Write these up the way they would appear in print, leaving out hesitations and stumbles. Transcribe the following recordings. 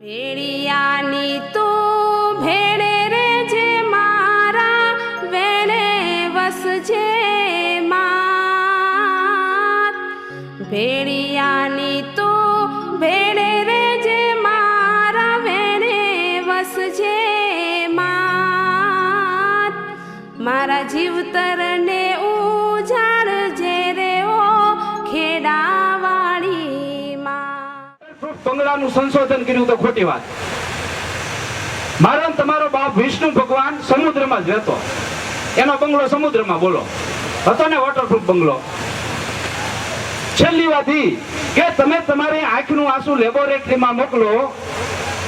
ભેળિયાની તું ભેળે રે જે મારા વેળે વસજે માત. ભેળિયાની તું ભેળે રે જે મારા વેળે વસજે માત. મારા જીવતરને ઉજાડજે રે ઓ ખેડાવાળી માં. બંગલાનું સંશોધન કર્યું તો ખોટી વાત. મારો તમારો બાપ વિષ્ણુ ભગવાન સમુદ્રમાં જ રહેતો, એનો બંગલો સમુદ્રમાં, બોલો, હતો ને વોટરપ્રૂફ બંગલો. છેલ્લી વાત ઈ કે તમે તમારી આંખનું આંસુ લેબોરેટરીમાં મોકલો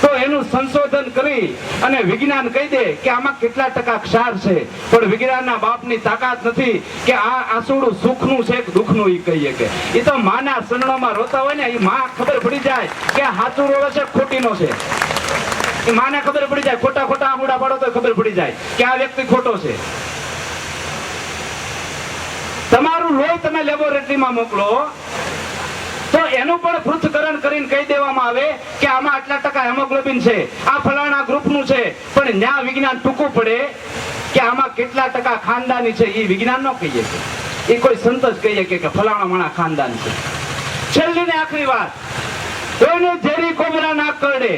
તો એનું સંશોધન કરી અને વિજ્ઞાન કહી દે કે આમાં કેટલા ટકા ક્ષાર છે, પણ વિજ્ઞાનના બાપની તાકાત નથી કે આ આંસુડું સુખનું છે કે દુઃખનું ઈ કહીએ. કે એ તો માના સનણોમાં રોતા હોય ને, એ માં ખબર પડી જાય કે હાચું રોવે છે ખોટીનો છે. એ માને ખબર પડી જાય, ખોટા ખોટા આંગુડા પાડો તો ખબર પડી જાય કે આ વ્યક્તિ ખોટો છે. તમારું લોહી તમે લેબોરેટરીમાં મોકલો તો એનું પણ પૃથ્થકરણ કરીને કહી દેવામાં આવે કે આમાં આટલા ટકા હેમોગ્લોબિન છે, આ ફલાણા ગ્રુપનું છે, પણ ન્યા વિજ્ઞાન ટૂંકું પડે કે આમાં કેટલા ટકા ખાનદાની છે એ વિજ્ઞાન ન કહીએ કે એ કોઈ સંત જ કહીએ કે ફલાણા માણા ખાનદાન છે. છેલ્લી ને આખરી વાત, કોઈને ઝેરી કોબરા ના કરડે,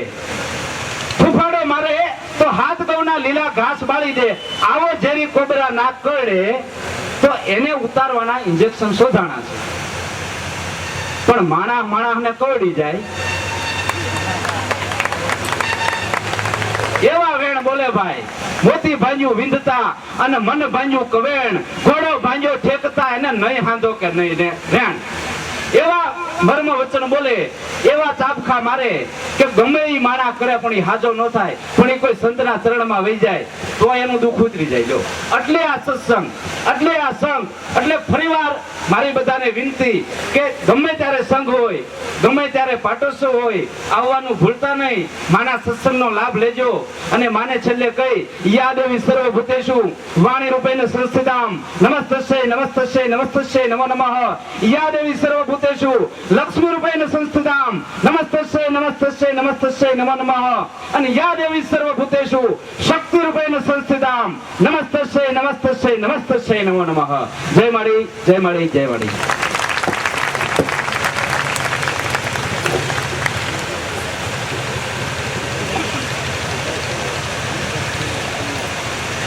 ફૂફાડો મારે તો હાથ ગૌના લીલા ઘાસ બાળી દે, આવો ઝેરી કોબરા ના કરડે તો એને ઉતારવાના ઇન્જેક્શન શોધાણા છે. પણ માણસને કરડી જાય એવા વેણ બોલે ભાઈ. મોતી ભાંજ્યું વિંધતા અને મન ભાંજ્યું કવેણ, ઘોડો ભાંજ્યો ઠેકતા એને નહીં હાંધો કે નહીં રેણ. એવા મર્મ વચન બોલે, એવા ચાબખા મારે કે ગમે એ માણા કરે પણ એ હાજો ન થાય, પણ એ કોઈ સંતના ચરણમાં વહી જાય તો એનું દુઃખ ઉતરી જાય. જો એટલે આ સત્સંગ, એટલે આ સંઘ, એટલે ફરીવાર મારી બધાને વિનંતી કે ગમે ત્યારે સંઘ હોય, ગમે ત્યારે પાટોત્સવ હોય, આવવાનું ભૂલતા નહીં. માના સત્સંગનો લાભ લેજો. અને માને છેલ્લે કહી યાદેવી સર્વભૂતેષુ વાણી રૂપેણ સંસ્થિતામ નમસ્તસ્ય નમસ્તસ્ય નમસ્તસ્ય નમો નમઃ. યાદેવી સર્વભૂતેષુ લક્ષ્મી રૂપેણ સંસ્થિતામ નમસ્તસ્ય નમસ્તસ્ય નમસ્તસ્ય નમો નમઃ. અને યાદેવી સર્વભૂતેષુ શક્તિ રૂપેણ સંસ્થિતામ નમસ્તસ્ય નમસ્તસ્ય નમસ્તસ્ય નમો નમઃ. જય માડી, જય માડી, જય માડી.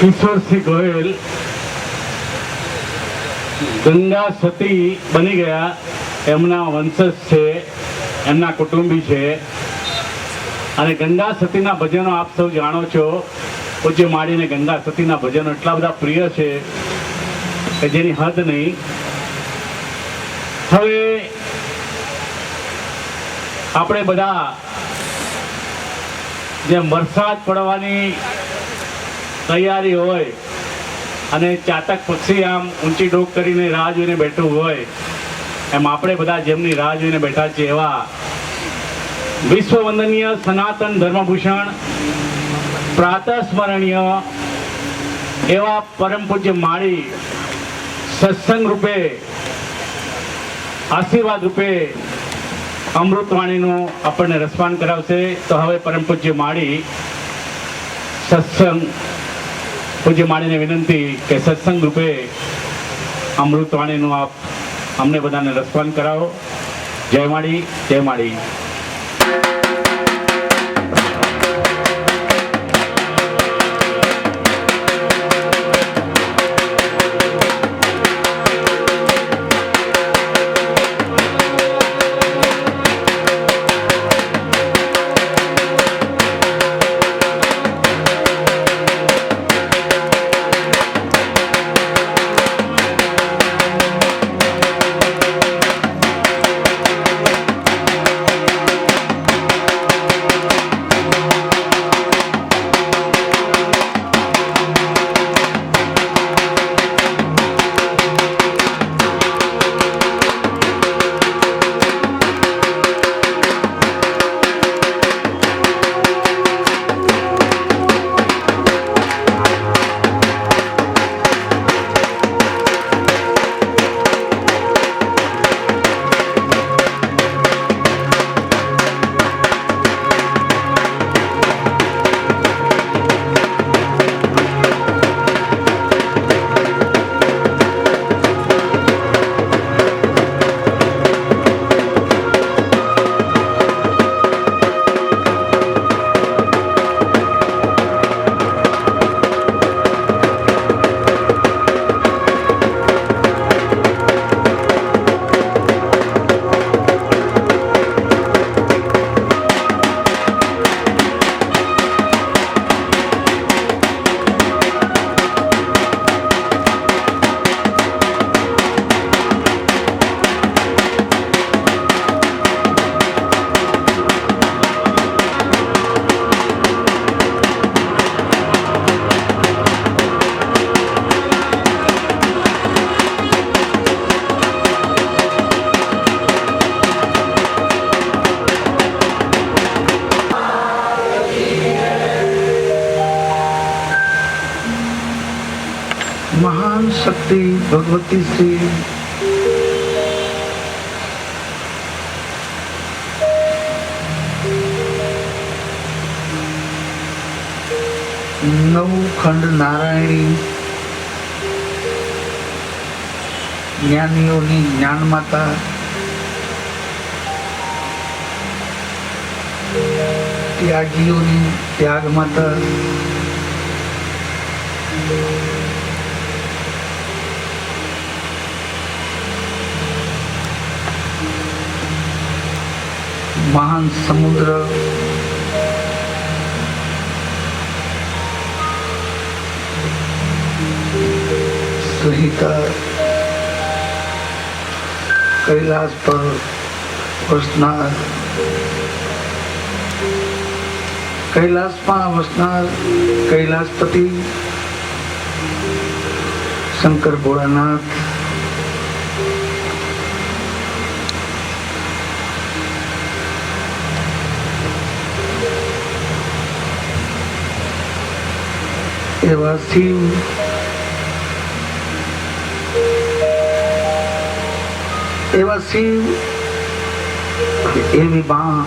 કિશોરસિંહ ગોયલ ગંગા સતી બની ગયા, એમના વંશજ છે, એમના કુટુંબી છે. અને ગંગા સતીના ભજનો આપ સૌ જાણો છો. પૂજ્ય માડીને ગંગા સતીના ભજનો એટલા બધા પ્રિય છે કે જેની હદ નહીં. હવે આપણે બધા જેમ વરસાદ પડવાની તૈયારી હોય અને ચાતક પક્ષી આમ ઊંચી ડોક કરીને રાહ જોઈને બેઠું હોય, એમ આપણે બધા જેમની રાહ જોઈને બેઠા છીએ એવા વિશ્વવંદનીય સનાતન ધર્મભૂષણ પ્રાતઃસ્મરણીય એવા પરમ પૂજ્ય માળી સત્સંગ રૂપે, આશીર્વાદ રૂપે અમૃતવાણીનું આપણને રસપાન કરાવશે. તો હવે પરમ પૂજ્ય માળી સત્સંગ, પૂજ્ય માળીને વિનંતી કે સત્સંગ રૂપે અમૃતવાણીનું આપ અમને બધાને રસપાન કરાવો. જય માળી, જય માળી. शक्ति भगवती श्री नवखंड नारायणी ज्ञानीओनी ज्ञान माता त्यागीओनी त्याग माता महान समुद्र संहिता कैलाश पर वसनार कैलाश में वसनार कैलाशपति शंकर भोलानाथ एवं शिव एवं शिव एवी मां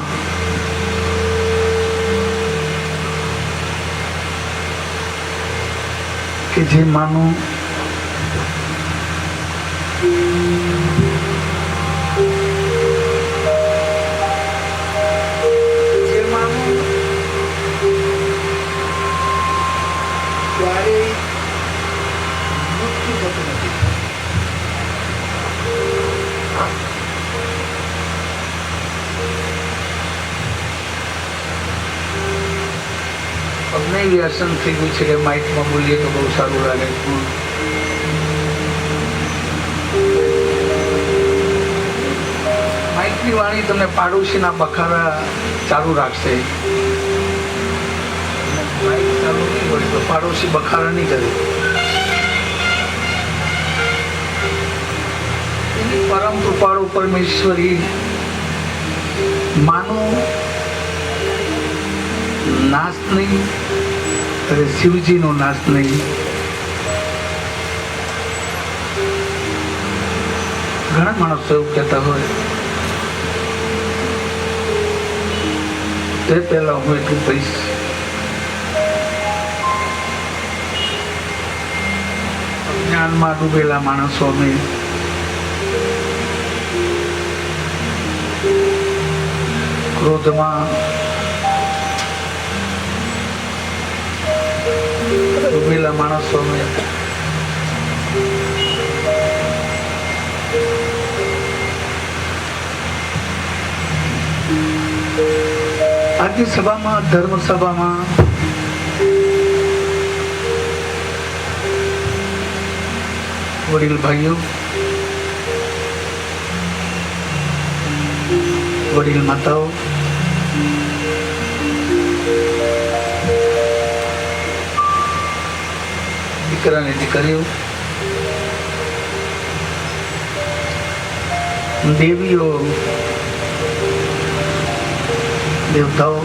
कि जे मानो ત્યારે મૃત્યુ થતું નથી. અમને વ્યસન થઈ ગયું છે કે માઇકમાં બોલીએ તો બહુ સારું લાગે. માઇકની વાણી તમને પાડોશીના બખારા ચાલુ રાખશે. માઇક ચાલુ નહીં હોય તો પાડોશી બખારા નહીં કરે. એની પરમ કૃપાળુ પરમેશ્વરી માનો નાશ નહીં અને શિવજીનો નાશ નહીં. ઘણા માણસો એવું કહેતા હોય તે પહેલા હું એટલું કહીશ. જ્ઞાનમાં ડૂબેલા માણસો અમે ક્રોધમાં ડૂબેલા માણસો અમે આજની સભામાં ધર્મ સભામાં વડીલ ભાઈઓ વડીલ માતાઓ દીકરા ને દીકરીઓ દેવીઓ દેવતાઓ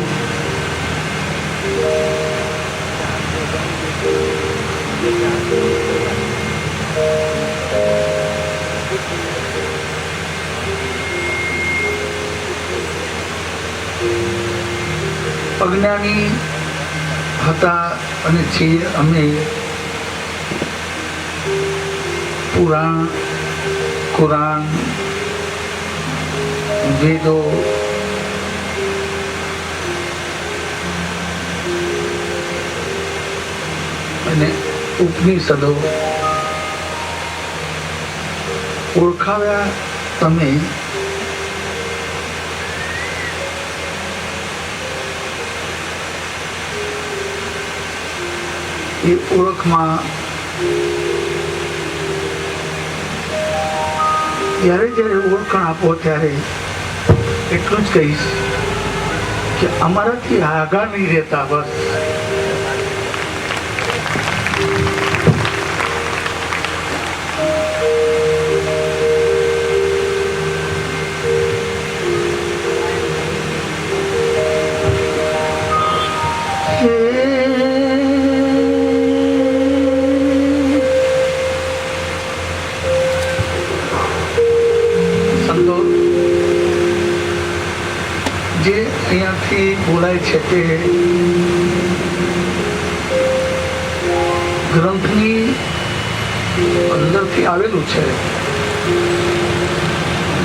અજ્ઞાની હતા અને છીએ અમે પુરાણ કુરાન વેદો અને ઉપનિષદો ઓળખાવ્યા તમે એ ઓળખમાં જ્યારે જ્યારે ઓળખાણ આપો ત્યારે એટલું જ કહીશ કે અમારાથી આગા નહીં રહેતા. બસ કહેવાય છે કે ગ્રંથની અંદરથી આવેલું છે,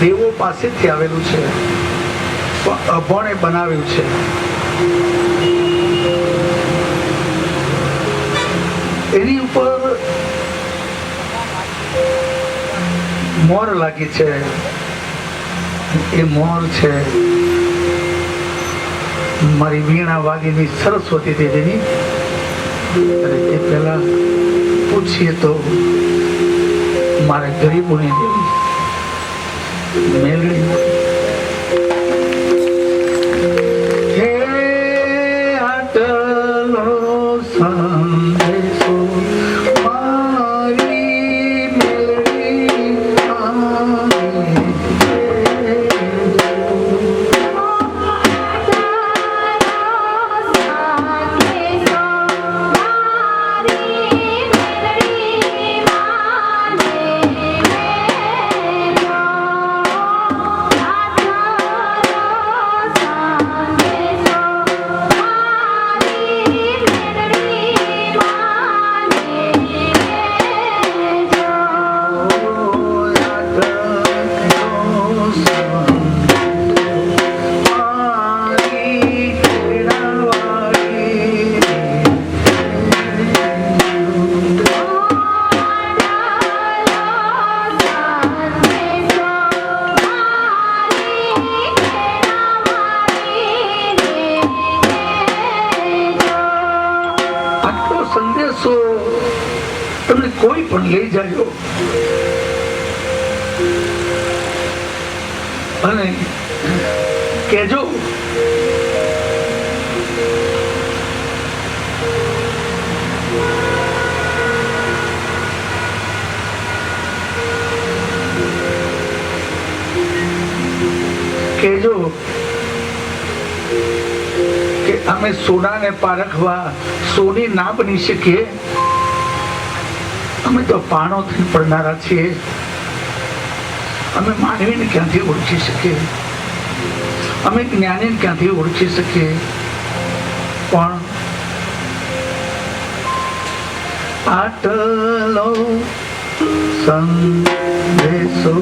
દેવો પાસેથી આવેલું છે, પણ અભણે બનાવ્યું છે. એની ઉપર મોર લાગી છે. એ મોર છે મારી વીણા વાગીની સરસ્વતી દેવીની. અને તે પહેલા પૂછીએ તો મારે ગરીબોની મેળવી. હે આટલો સંદેશો મારી મેળવી તમને કોઈ પણ લઈ જાય અને કેજો કે અમે સોનાને પારખવા સોની ના બની શકીએ. અમે તો પાણોથી પડનારા છીએ. અમે માનવીને ક્યાંથી ઓળખી શકીએ? અમે જ્ઞાનીને ક્યાંથી ઓળખી શકીએ? પણ આટલો સંદેશો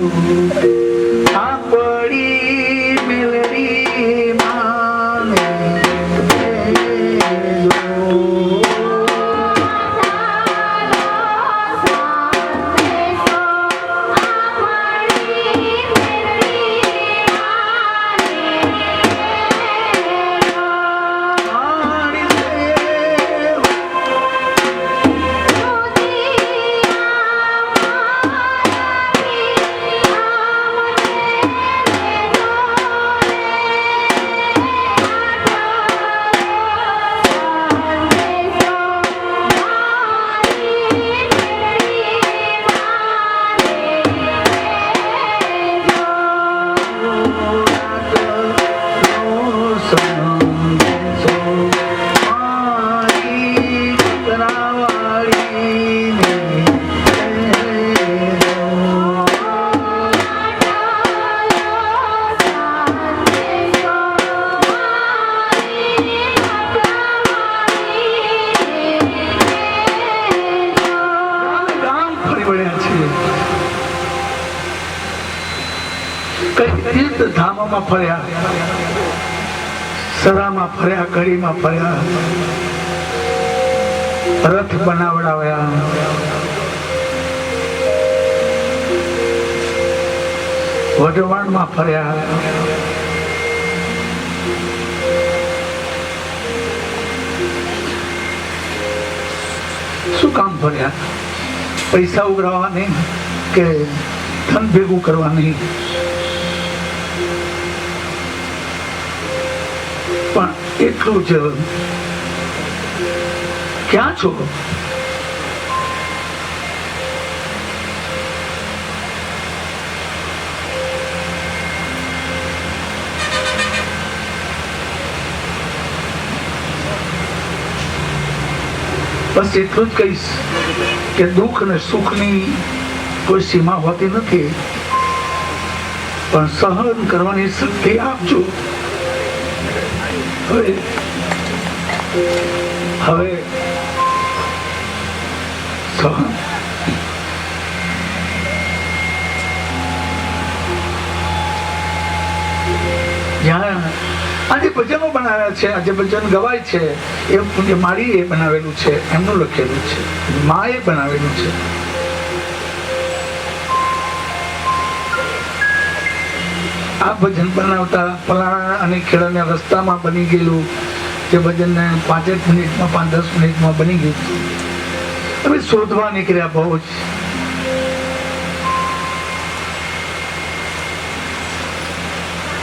આપણી મેલડી માને ધામમાં ફર્યા, સરામાં ફર્યા, કડીમાં ફર્યા, રથ બનાવડાવ્યા, વઢવાણમાં ફર્યા, શું કામ ફર્યા? પૈસા ઉઘરાવવા નહીં કે ધન ભેગું કરવા નહીં, પણ એટલું જ ક્યાં છો? બસ એટલું જ કહીશ કે દુઃખ અને સુખની કોઈ સીમા હોતી નથી, પણ સહન કરવાની શક્તિ આપજો. હવે હવે સહન જ્યાં આજે ભજનો બનાવ્યા છે, આજે ભજન ગવાય છે, એ મારી એ બનાવેલું છે, એમનું લખેલું છે, મા એ બનાવેલું છે. આ ભજન બનાવતા પલાણા અને ખેડાના રસ્તામાં બની ગયેલું જે ભજનને 5 મિનિટમાં 5-10 મિનિટમાં બની ગયું. હવે શોધવા નીકળ્યા બહુ જ.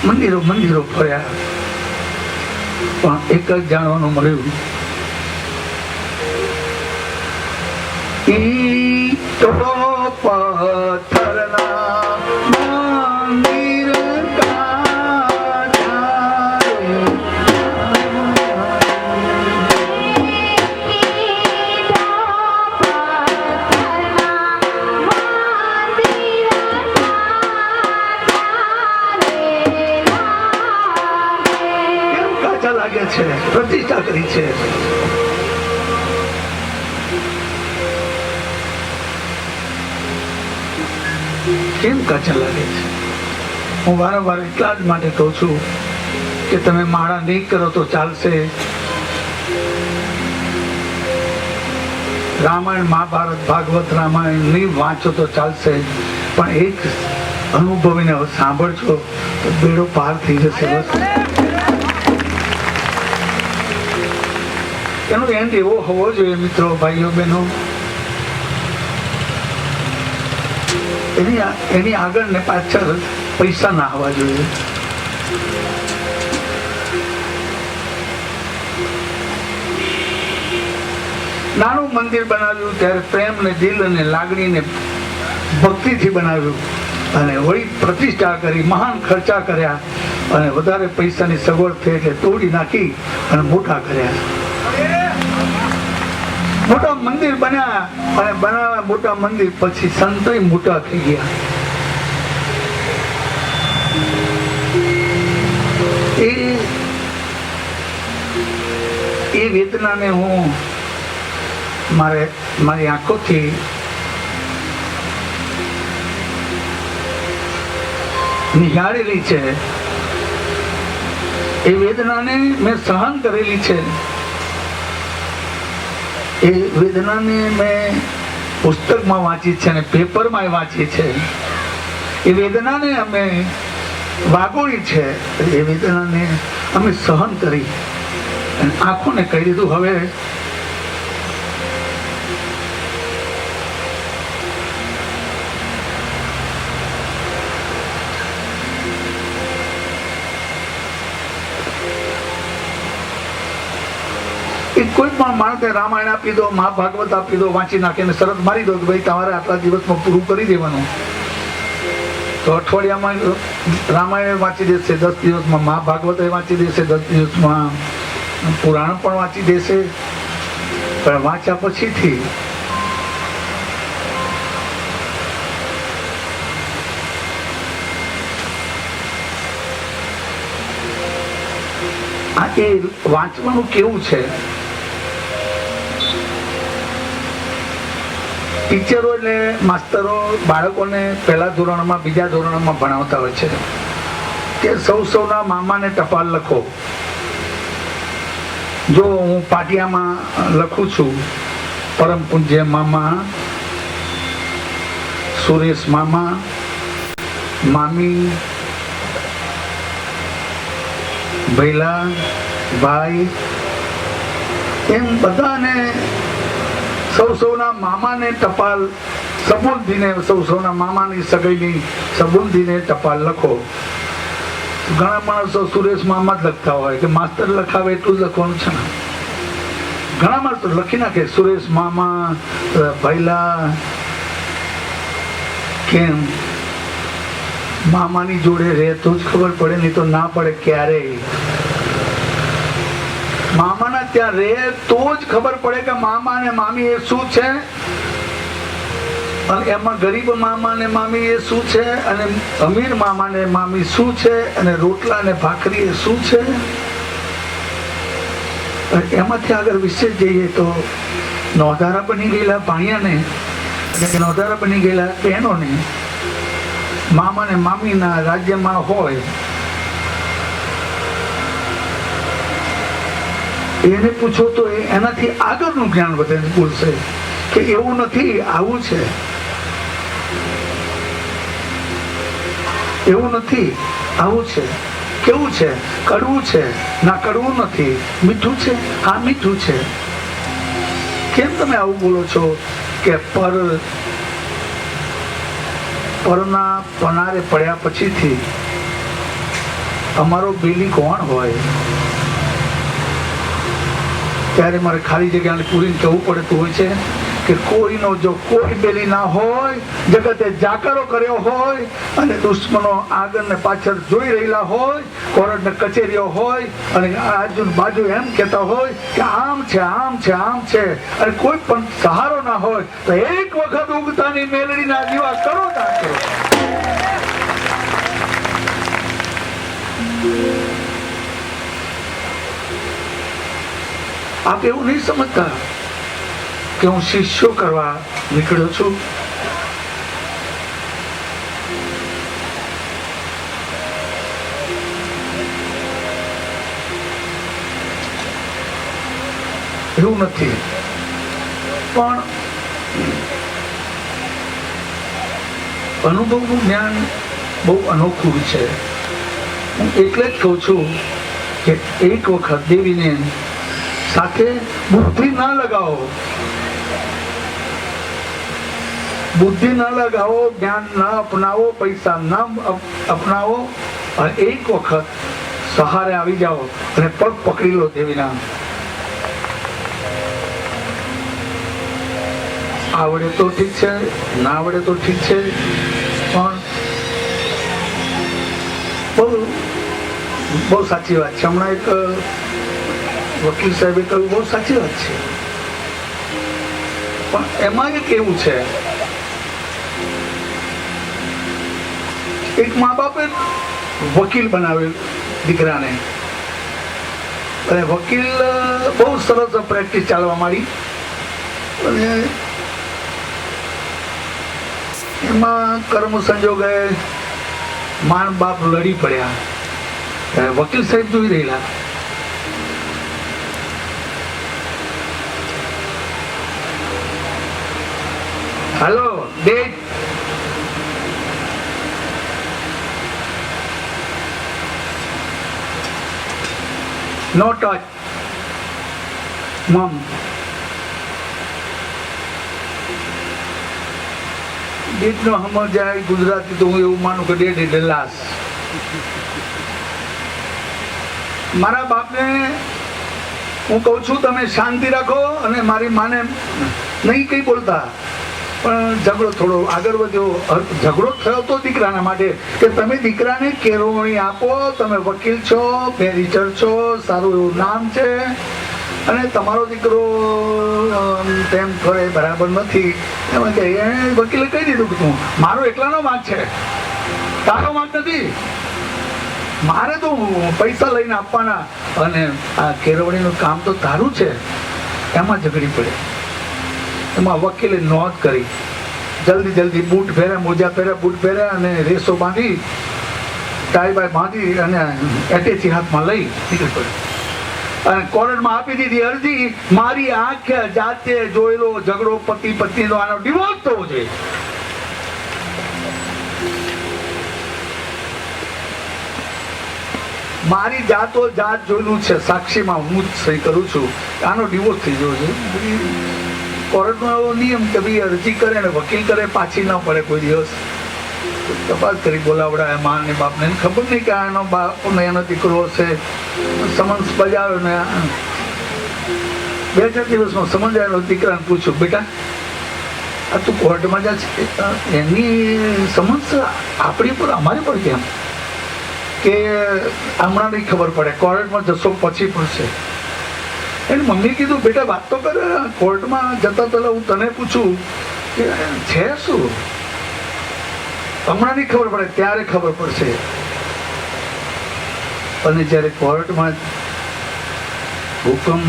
મંદિરો ફર્યા, પણ એક જ જાણવાનું મળ્યું, ઈંટો પથ્થરના મંદિર લાગે છે, પ્રતિષ્ઠા કરી છે. કેમ કાચા લાગે છે? હું વારંવાર એટલા જ માટે કહું છું કે તમે માળા નહીં કરો તો ચાલશે. રામાયણ, મહાભારત, ભાગવત, રામાયણ નહીં વાંચો તો ચાલશે, પણ એક અનુભવીને સાંભળજો તો બેડો પાર થઈ જશે. એનો એન્ડ એવો હોવો જોઈએ મિત્રો, ભાઈઓ બહેનો, એની આગળ ને પાછળ પૈસા ના આવવા જોઈએ. નાનું મંદિર બનાવ્યું ત્યારે પ્રેમ ને દિલ અને લાગણી ને ભક્તિથી બનાવ્યું, અને વળી પ્રતિષ્ઠા કરી, મહાન ખર્ચા કર્યા, અને વધારે પૈસાની સગવડ થઈ એટલે તોડી નાખી અને મોટા કર્યા. મોટા મંદિર બન્યા, અને બનાવ્યા મોટા મંદિર પછી સંતો મોટા થઈ ગયા. એ વેદનાને હું મારી આંખોથી નિહાળેલી છે. એ વેદનાને મેં સહન કરેલી છે. એ વેદનાને મેં પુસ્તકમાં વાંચી છે અને પેપરમાં વાંચી છે. એ વેદનાને અમે વાગોળી છે. એ વેદનાને અમે સહન કરી અને આંખોને કહી દીધું, હવે કોઈ પણ માણસને રામાયણ આપી દો, મહાભાગવત આપી દો, વાંચી નાખીને શરત મારી દો કે ભાઈ તમારે આટલા દિવસમાં પૂરું કરી દેવાનું, તો અઠવાડિયામાં રામાયણ વાંચી દેશે, 10 દિવસમાં મહાભાગવત વાંચી દેશે, 10 દિવસમાં પુરાણ પણ વાંચી દેશે. પણ વાંચ્યા પછીથી આ એ વાંચવાનું કેવું છે? ટીચરો એટલે માસ્તરો બાળકોને પહેલા ધોરણમાં, બીજા ધોરણમાં ભણાવતા હોય છે કે સૌના મામાને ટપાલ લખો. જો હું પાટિયામાં લખું છું, પરમ પૂજ્ય મામા, સુરેશ મામા, મામી, ભૈલા, ભાઈ, એમ બધાને સૌના મામાને ટપાલ સંબોધીને, સૌના મામાની સગાઈની સંબોધીને ટપાલ લખો. ઘણા માણસો સુરેશ મામા જ લખતા હોય કે માસ્તર લખાવે એટલું જ લખવાનું છે ને. ઘણા માણસો લખી નાખે સુરેશ મામા, ભૈલા. કેમ? મામાની જોડે રહે તો જ ખબર પડે, નહીં તો ના પડે ક્યારેય. મામાના ત્યાં રહે તો જ ખબર પડે કે મામા અને મામી એ શું છે, અને એમાં ગરીબ મામા ને મામી એ શું છે, અને અમીર મામા ને મામી શું છે, અને રોટલા ને ભાખરી એ શું છે. એમાંથી આગળ વિશેષ જઈએ તો નોંધારા બની ગયેલા ભાણિયાને અને નોંધારા બની ગયેલા બહેનોને મામા ને મામીના રાજ્યમાં હોય એને પૂછો તો એનાથી આગળનું જ્ઞાન બધાને બોલશે કે એવું નથી, આવું છે, એવું નથી, આવું છે, કેવું છે, કડવું છે, ના કડવું નથી, મીઠું છે, હા મીઠું છે. કેમ તમે આવું બોલો છો? કે પરના પનારે પડ્યા પછીથી અમારો બેલી કોણ હોય ત્યારે મારે ખાલી જગ્યાને પૂરીને કહેવું પડતું હોય છે કે કોઈનો જો કોઈ બેલી ના હોય, જગતે જાકારો કર્યો હોય અને દુશ્મનો આગળ ને પાછળ જોઈ રહેલા હોય, કોર્ટ ને કચેરીઓ હોય અને આજુ બાજુ એમ કહેતા હોય કે આમ છે, આમ છે, આમ છે, અને કોઈ પણ સહારો ના હોય તો એક વખત ઉગતાની મેલડીના દીવા કરો ના કરો. આપ એવું નહીં સમજતા કે હું શિષ્યો કરવા નીકળ્યો છું. એવું નથી, પણ અનુભવનું જ્ઞાન બહુ અનોખું છે. હું એટલે જ કહું છું કે એક વખત દેવીને સાથે બુદ્ધિ ના લગાવો, બુદ્ધિ ના લગાવો, જ્ઞાન ના અપનાવો, પૈસા ના અપનાવો, અને એક વખત સહારે આવી જાઓ અને પગ પકડી લો દેવીના. આવડે તો ઠીક છે, ના આવડે તો ઠીક છે, પણ બહુ સાચી વાત છે. હમણાં એક વકીલ સાહેબે કહ્યું, બહુ સાચી વાત છે, પણ એમાં એક એવું છે, એક મા બાપે વકીલ બનાવેલ દીકરાને, અને વકીલ બહુ સરસ પ્રેક્ટિસ ચાલવા માંડી, અને એમાં કર્મ સંજોગે માન બાપ લડી પડ્યા. વકીલ સાહેબ જોઈ રહેલા, હેલો ડેટ, નો ટચ, મમ. ડેટ નો સમજ જાય ગુજરાતી તો હું એવું માનું કે ડેટ એટલે લાશ. મારા બાપને હું કહું છું તમે શાંતિ રાખો, અને મારી માને નહીં કઈ બોલતા, પણ ઝઘડો થોડો આગળ વધ્યો. ઝઘડો થયો તો દીકરાના માટે કે તમે દીકરાને કેળવણી આપો, તમે વકીલ છો, બેરિસ્ટર છો, સારું એવું નામ છે, અને તમારો દીકરો તેમ કરે બરાબર નથી. એમાં કે વકીલે કહી દીધું કે તું મારો એકલાનો વાંક છે, તારો વાંક નથી, મારે તો પૈસા લઈને આપવાના, અને આ કેળવણીનું કામ તો તારું છે. એમાં ઝઘડી પડે. એમાં વકીલે નોંધ કરી, જલ્દી બૂટ પહેર્યા, મોજા પહેર્યા, બૂટ પહેર્યા, અને રેસો બાંધી, ટાઈ બાય બાંધી, અને એટેચી હાથમાં લઈ નીકળી પડ્યો, અને કોર્ટમાં આપી દીધી અરજી. મારી આંખે જાતે જોયેલો ઝઘડો પતિ પત્નીનો, આનો ડિવોર્સ થવો જોઈએ. મારી જાતો જાત જોયેલું છે, સાક્ષીમાં હું જ સહી કરું છું, આનો ડિવોર્સ થઈ જવો છે. કોર્ટનો એવો નિયમ કે ભાઈ અરજી કરે ને વકીલ કરે પાછી ના પડે કોઈ દિવસ. તપાસ કરી બોલાવડાય મા ને બાપને, ખબર નહીં કે એનો બાપ ને એનો દીકરો હશે. સમન્સ બજાવ્યો ને 2-4 દિવસમાં સમજ આવ્યો. દીકરાને પૂછ્યું, બેટા આ તું કોર્ટમાં જા છે, એની સમજ આપણી પર અમારી પર કેમ? કે હમણાં નહીં ખબર પડે, કોર્ટમાં જશો પછી પડશે. એની મમ્મી કીધું, બેટા વાત તો કરે, કોર્ટમાં જતા પહેલા હું તને પૂછું કે છે શું? હમણાં નહીં ખબર પડે, ત્યારે ખબર પડશે. અને જ્યારે કોર્ટમાં હુકમ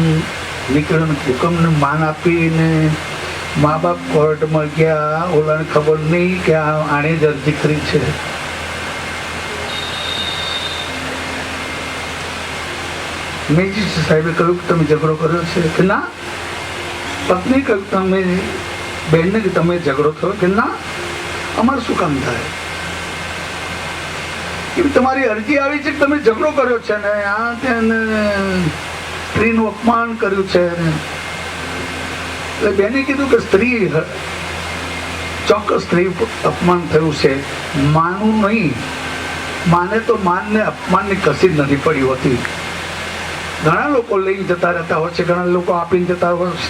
નીકળ્યો ને હુકમને માન આપીને મા બાપ કોર્ટમાં ગયા, ઓલાને ખબર નહીં કે આણે જ અરજી કરી છે. મેજિસ્ટ્રેટ સાહેબે કહ્યું કે તમે ઝઘડો કર્યો છે કે ના. પત્ની કહ્યું તમે બેનને કે તમે ઝઘડો થયો કે ના, અમારે શું કામ થાય? કે તમારી અરજી આવી છે કે તમે ઝઘડો કર્યો છે ને આ તેને સ્ત્રીનું અપમાન કર્યું છે. એટલે બેને કીધું કે સ્ત્રી ચોક્કસ સ્ત્રી અપમાન થયું છે, માનું નહીં. માને તો માનને અપમાનની કસી જ નથી પડી હોતી. ઘણા લોકો લઈને જતા રહેતા હોય છે, ઘણા લોકો આપીને જતા હોય છે.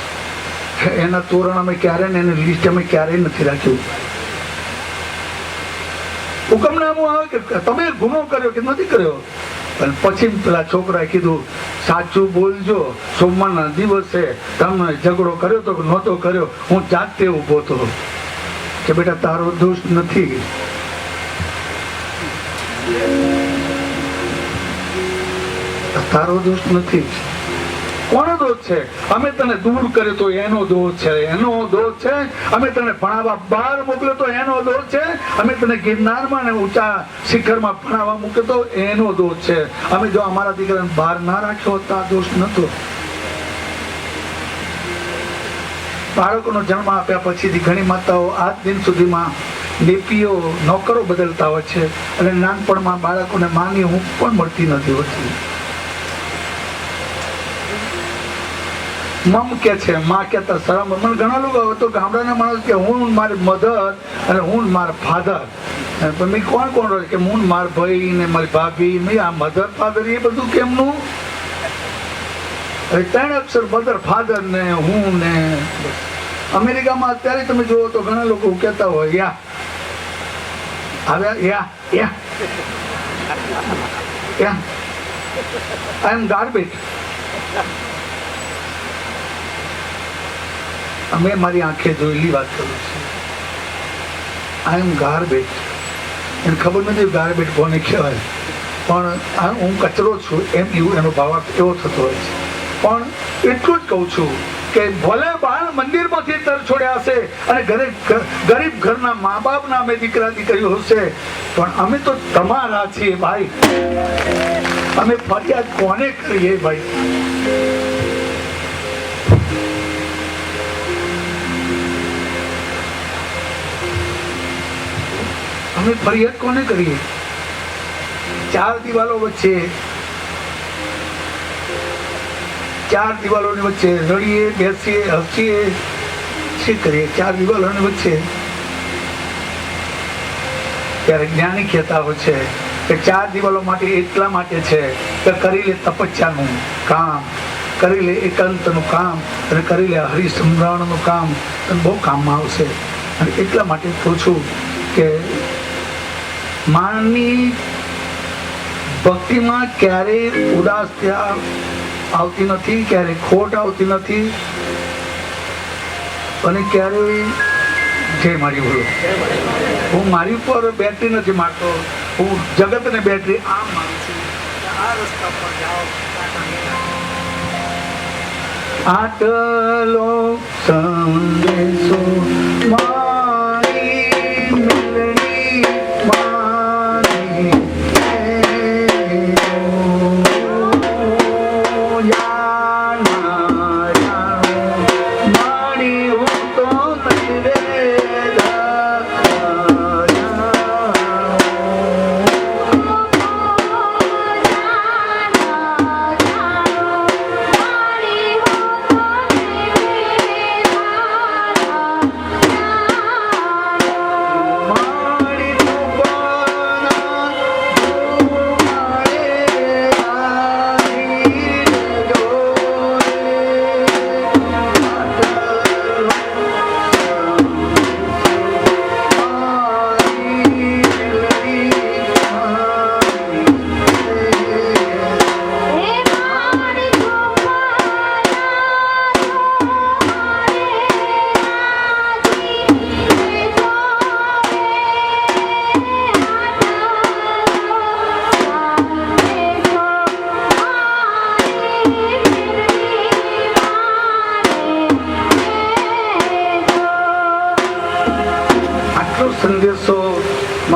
એના તોરણ અમે ક્યારેય એની લિસ્ટ અમે ક્યારેય નથી રાખ્યું. હુકમનામું આવે કે તમે ગુનો કર્યો કે નથી કર્યો, અને પછી પેલા છોકરાએ કીધું સાચું બોલજો, સોમવારના દિવસે તમે ઝઘડો કર્યો તો નહોતો કર્યો, હું જાતે ઉભો હતો. કે બેટા તારો દોષ નથી. તારો દોષ નથી. કોનો દોષ છે? અમે તને દૂર કર્યો તો એનો દોષ છે, એનો દોષ છે. અમે તને ભણાવવા બહાર મોકલ્યો તો એનો દોષ છે. અમે તને ગિરનારમાં ને ઊંચા શિખરમાં ભણાવવા મૂક્યો તો એનો દોષ છે. અમે જો અમારા દીકરાને બહાર ના રાખ્યો તો આ દોષ નતો. બાળકોનો જન્મ આપ્યા પછીથી ઘણી માતાઓ આજ દિન સુધીમાં નેપીઓ નોકરો બદલતા હોય છે, અને નાનપણમાં બાળકોને માની ઊંઘ પણ મળતી નથી હોતી. મમ કે છે, માં કહેતા શરમ. મને ઘણા લોકો હવે તો ગામડાના માણસ કે હું મારી મધર અને હું મારા ફાધર. પણ મેં કોણ કોણ રહે કે હું મારા ભાઈ ને મારી ભાભી, મેં આ મધર ફાધર એ બધું કેમનું? ત્રણ અક્ષર મધર ફાધર ને હું ને. અમેરિકામાં અત્યારે તમે જુઓ તો ઘણા લોકો કહેતા હોય યા આવ્યા, યા યા યા આઈ એમ ગાર્બેજ. અમે મારી આંખે જોયેલી વાત કરું છું. આઈ એમ ગાર્બેજ. એને ખબર નથી ગાર્બેજ કોને કહેવાય, પણ હું કચરો છું એમ એવું એનો ભાવ એવો થતો હોય છે. પણ એટલું જ કહું છું કે ભલે બાળ મંદિરમાંથી તર છોડ્યા હશે અને ગરીબ ઘરના મા બાપના અમે દીકરા દીકરીઓ હશે, પણ અમે તો તમારા છીએ ભાઈ. અમે ફરિયાદ કોને કરીએ ભાઈ? અમે ફરિયાદ કોને કરીએ? ચાર દિવાલો વચ્ચે, ચાર દિવાલોની વચ્ચે રડીએ, બેસીએ, હસીએ, શું કરીએ? ચાર દિવાલોની વચ્ચે. ત્યારે જ્ઞાની કહેતા હોય છે કે ચાર દિવાલો માટે એટલા માટે છે કે કરી લે તપસ્યાનું કામ, કરી લે એકાંતનું કામ, અને કરી લે હરિસ્મરણનું કામ, અને બહુ કામમાં આવશે. અને એટલા માટે કહું છું કે માની ભક્તિમાં ક્યારેય ઉદાસ થયા આવતી નથી, ક્યારેય ખોટ આવતી નથી, અને ક્યારેય જય મારી બોલો. હું મારી ઉપર બેટરી નથી મારતો, હું જગતને બેટરી આમ માનું છું. આ રસ્તા પર જાઓ. આટલો સંદેશો મારી મેલડી મારી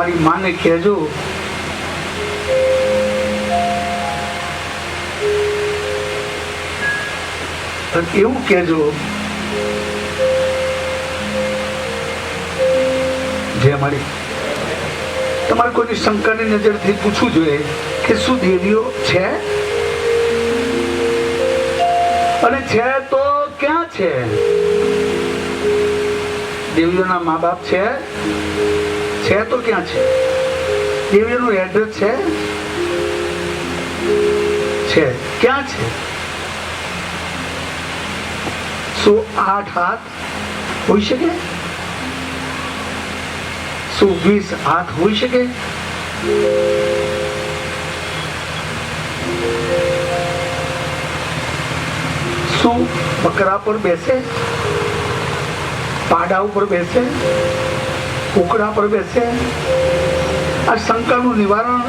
તમારી માને કહેજો એવું કહેજો જે અમારી તમારે કોઈની શંકાની નજરથી પૂછવું જોઈએ કે શું દેવીઓ છે અને છે તો ક્યાં છે? દેવીઓના મા બાપ છે તો ક્યાં છે? દેવીઓનું એડ્રેસ છે ક્યાં છે? શું 8 હાથ હોઈ શકે? શું 20 હાથ હોઈ શકે? શું બકરા પર બેસે, પાડા ઉપર બેસે, કુકડા પર બેસે? આ શંકાનું નિવારણ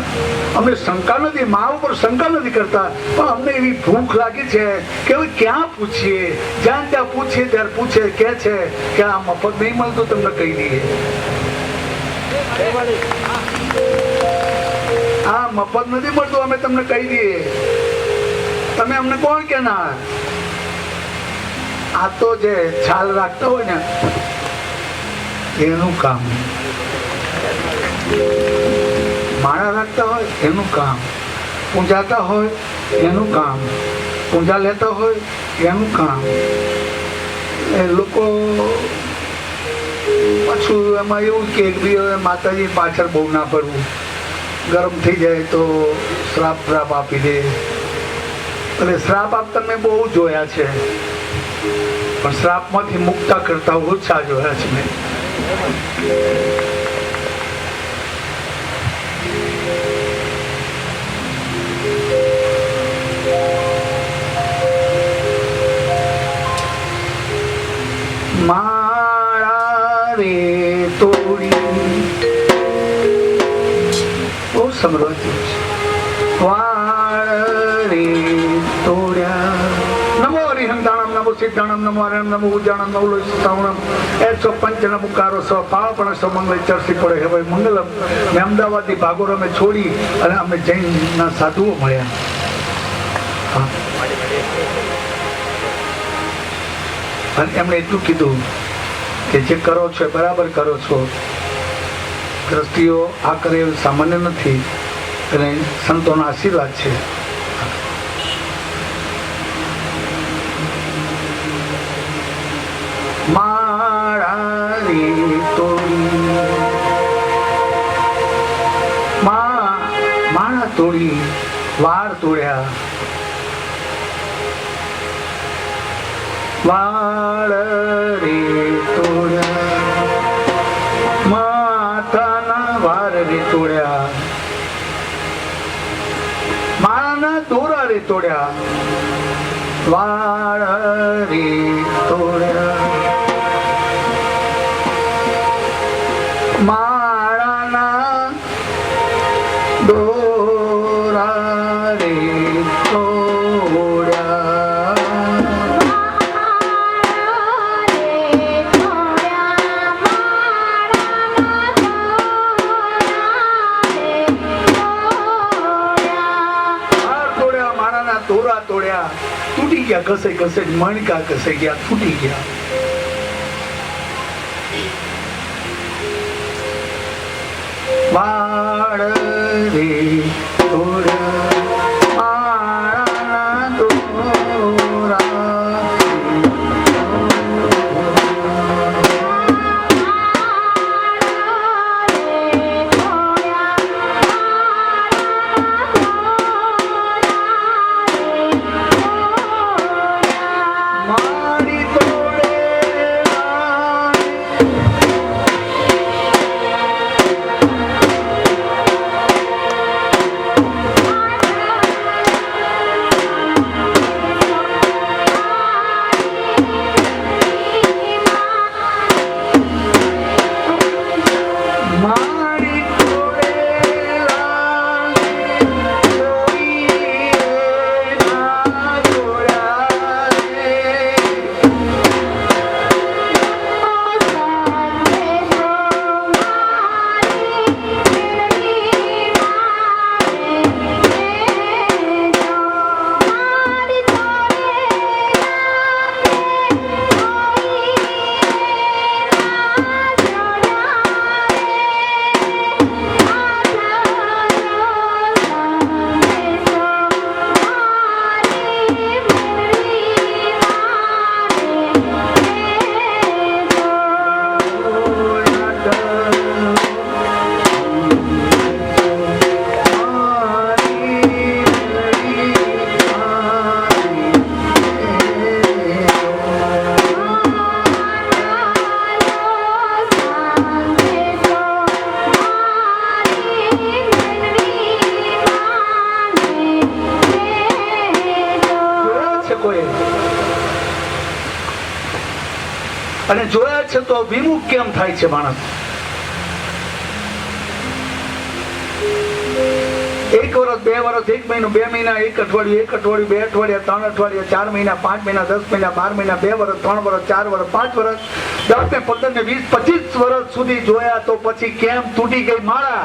અમે શંકા નથી, મા ઉપર શંકા નથી કરતા, પણ અમને એવી ભૂખ લાગી છે કે હવે ક્યાં પૂછીએ? જ્યાં ત્યાં પૂછીએ ત્યારે પૂછે કે છે કે આ મફત નહીં મળતું, તમને કહી દઈએ આ મફત નથી મળતું, અમે તમને કહી દઈએ, તમે અમને કોણ કેનાર? આ તો જે છાલ રાખતા હોય ને એનું કામ, માળા રાખતા હોય એનું કામ, પૂજાતા હોય એનું કામ, પૂજા લેતા હોય એનું કામ. એ લોકો પાછું એમાં એવું કે માતાજી પાછળ બહુ ના પડવું, ગરમ થઈ જાય તો શ્રાપ આપી દે. એટલે શ્રાપ આપતા મેં બહુ જોયા છે, પણ શ્રાપમાંથી મુક્તા કરતા ઓછા જોયા છે મેં. માળા રે તોડી બહુ સમૃદ્ધ છે. વાળ રે તોડ્યા. નમો હરિહંતાણમ, નમો સિદ્ધાણમ, નમો હરણમ, નમો ઉજાણમ, નમો શ્રાવણમ, 105 નમુકારો સ પાવપણ સમંગલ ચર્ચી પડે હે ભાઈ મંગલમ. મેં અમદાવાદની ભાગોળ અમે છોડી અને અમે જૈનના સાધુઓ મળ્યા. અને એમણે એટલું કીધું કે જે કરો છો એ બરાબર કરો છો, દ્રષ્ટિઓ આ કરે એવું સામાન્ય નથી, અને સંતોના આશીર્વાદ છે. માળા રે તોડી, માળા તોડી, વાળ તોડ્યા, વાળ રે તોડ્યા, માથાના વાળ રે તોડ્યા, માળાના દોરા રે તોડ્યા, વાળ રે તોડ્યા, માળાના દોરા રે તોડ્યા, તૂટી ગયા, ઘસાઈ ઘસાઈ મણકા ઘસાઈ ગયા, તૂટી ગયા. વાળ રે તોડ્યા, માળાના દોરા અને જોયા છે તો વિમુખ કેમ થાય છે માણસ? એક વર્ષ, 2 વર્ષ, 1 મહિનો, 2 મહિના, 1 અઠવાડિયું, 1 અઠવાડિયું, 2 અઠવાડિયા, 3 અઠવાડિયા, 4 મહિના, 5 મહિના, 10 મહિના, 12 મહિના, 2 વર્ષ, 3 વર્ષ, 4 વર્ષ, 5 વર્ષ, 10 ને 15 ને 20, 25 વર્ષ સુધી જોયા તો પછી કેમ તૂટી ગઈ માળા?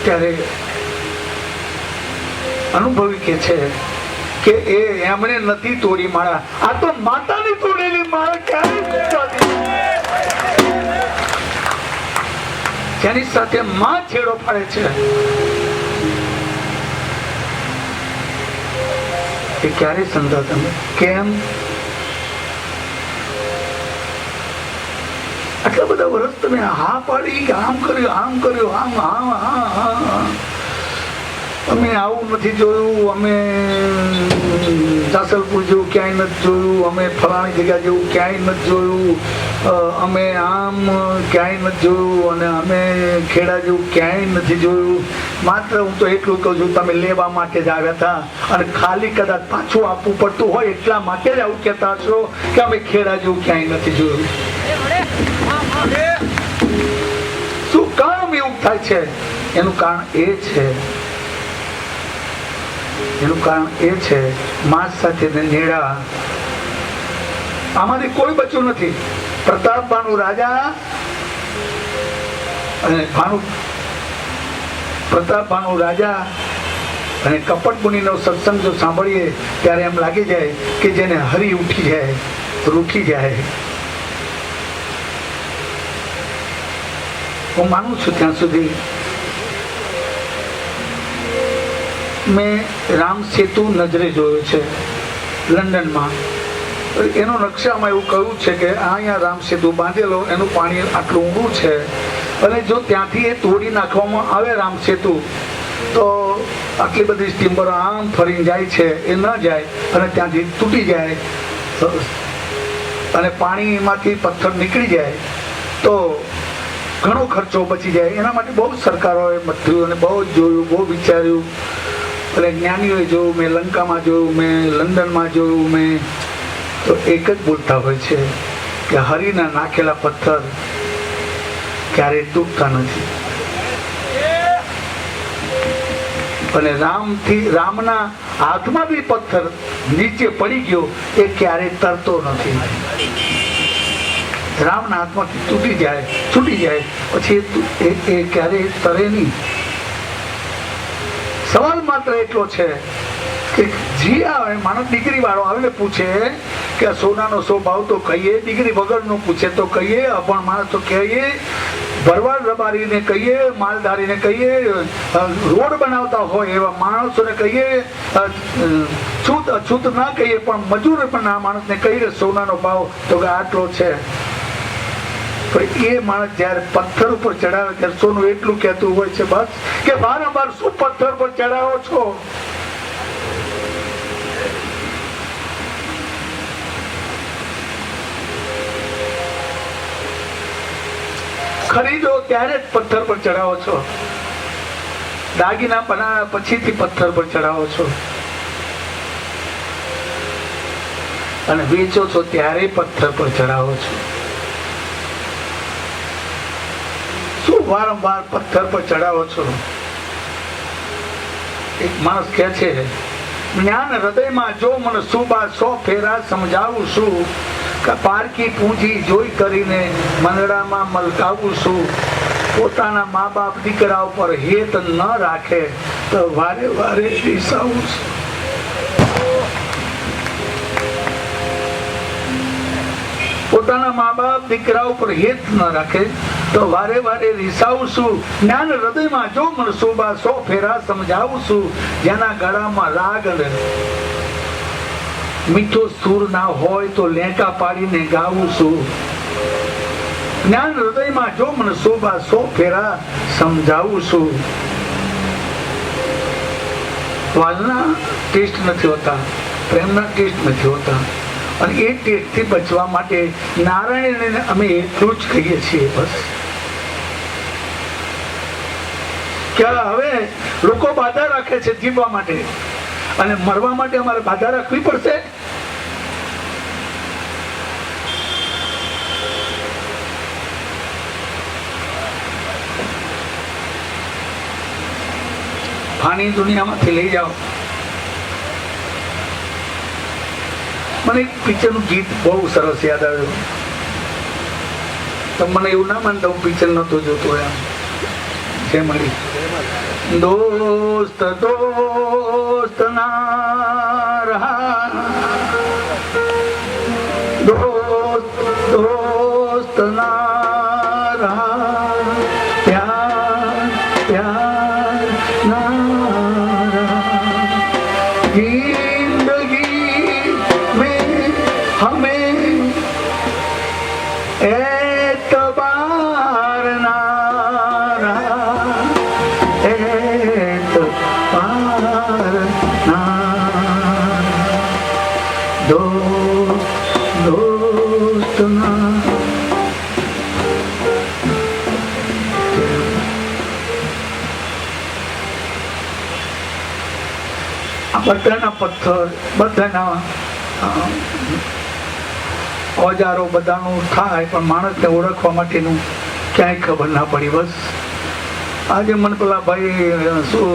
ત્યારે અનુભવી કે છે કે એમણે નથી તોડી માળા, આ તો માતાની તોડેલી માળા જેની સાથે માં છેડો પાડે છે એ ક્યારે સમજા તમે? કેમ આટલા બધા વર્ષ તમે હા પાડી કે આમ કર્યું, આમ, અમે આવું નથી જોયું, અમે જાસલપુર જેવું ક્યાંય નથી જોયું, અમે ફલાણી જગ્યા જેવું ક્યાંય નથી જોયું, અમે આમ ક્યાંય નથી જોયું, અને અમે ખેડા જેવું ક્યાંય નથી જોયું. માત્ર હું તો એટલું કહું છું, તમે લેવા માટે જ આવ્યા હતા અને ખાલી કદાચ પાછું આપવું પડતું હોય એટલા માટે જ આવું કહેતા હશો કે અમે ખેડા જેવું ક્યાંય નથી જોયું. શું કામ એવું થાય છે? એનું કારણ એ છે માસ સાથે નેડા. આમાંથી કોઈ બચ્યું નથી. પ્રતાપભાનુ રાજા અને પ્રતાપભાનુ રાજા અને કપટ મુનિનો સત્સંગ જો સાંભળીએ ત્યારે એમ લાગી જાય કે જેને હરી ઉઠી જાય, રૂઠી જાય. હું માનું છું ત્યાં સુધી મેં રામ સેતુ નજરે જોયો છે લંડનમાં. એનો નકશામાં એવું કહ્યું છે કે અહીંયા રામ સેતુ બાંધેલો, એનું પાણી આટલું ઊંડું છે અને જો ત્યાંથી એ તોડી નાખવામાં આવે રામ સેતુ તો આટલી બધી સ્ટીમરો આમ ફરીને જાય છે એ ન જાય અને ત્યાંથી તૂટી જાય અને પાણીમાંથી પથ્થર નીકળી જાય તો ઘણો ખર્ચો બચી જાય. એના માટે બહુ સરકારોએ મથ્યું અને બહુ જોયું, બહુ વિચાર્યું અને જ્ઞાનીઓએ જોયું, મેં લંકામાં જોયું, મેં લંડનમાં જોયું, મેં તો એક જ બોલતા હોય છે કે હરિના નાખેલા પથ્થર ક્યારેય તૂટતા નથી અને રામના હાથમાં બી પથ્થર નીચે પડી ગયો એ ક્યારેય તરતો નથી. રામના હાથમાંથી તૂટી જાય, છૂટી જાય પછી એ ક્યારેય તરે નહીં. સવાલ માત્ર એટલો છે કે જી આવે માણસ, દીકરી વાળો આવે પૂછે કે સોનાનો સો ભાવ તો કહીએ, દીકરી વગરનો પૂછે તો કહીએ, અભણ માણસ તો કહીએ, ભરવાડ રબારીને કહીએ, માલધારીને કહીએ, રોડ બનાવતા હોય એવા માણસોને કહીએ, છૂત અછૂત ના કહીએ પણ મજૂર પણ આ માણસને કહીએ સોનાનો ભાવ તો કે આટલો છે. પણ એ માણસ જયારે પથ્થર ઉપર ચડાવે ત્યારે સોનું એટલું કહેતું હોય છે બસ કે વારંવાર શું પથ્થર પર ચડાવો છો? ખરીદો ત્યારે જ પથ્થર પર ચડાવો છો, દાગીના બનાવ્યા પછીથી પથ્થર પર ચડાવો છો અને વેચો છો ત્યારે પથ્થર પર ચડાવો છો. શું વારંવાર પથ્થર પર ચડાવો છો? એક માણસ કહે છે જ્ઞાન હૃદયમાં જો મને સુબા 100 ફેરા સમજાવું છું, પારકી પૂંજી જોઈ કરીને મંદડામાં મલકાવું છું. પોતાના મા બાપ દીકરા ઉપર હેત ન રાખે તો વારે વારે રીસાવું છું. પોતાના મા બાપ દીકરા ઉપર હેત ન રાખે તો વારે વારે રીસાવું છું. જ્ઞાન હૃદયમાં જો મને શોભા 100 ફેરા સમજાવું છું. જેના ગળામાં રાગ અને મીઠો સુર ના હોય તો લેંકા પાડીને ગાવું છું. જ્ઞાન હૃદયમાં જો મને શોભા 100 ફેરા સમજાવું છું. વાલના ટેસ્ટ નથી હોતા, પ્રેમના ટેસ્ટ નથી હોતા અને એ ટેસ્ટથી બચવા માટે નારાયણને અમે એટલું જ કહીએ છીએ બસ કે હવે લોકો બાધા રાખે છે જીવવા માટે, અને મરવા માટે અમારે બાધા રાખવી પડશે? ફાની દુનિયામાંથી લઈ જાઓ. મને એક પિક્ચરનું ગીત બહુ સરસ યાદ આવ્યું. તો મને એવું ના માનતા હું પિક્ચર નતો જોતો એમ. જે મળી દોસ્ત દોસ્ત ના રહા, દોસ્ત દોસ્ત ના રહા, પ્યાર પ્યાર ના રહા, जिंदगी में हमें एतबार ना रहा, एतबार ना, दोस्त दोस्त ना. બધાના પથ્થર, બધાના ઓજારો બધાનું થાય, પણ માણસને ઓળખવા માટેનું ક્યાંય ખબર ના પડી. બસ આજે મને પેલા ભાઈ શું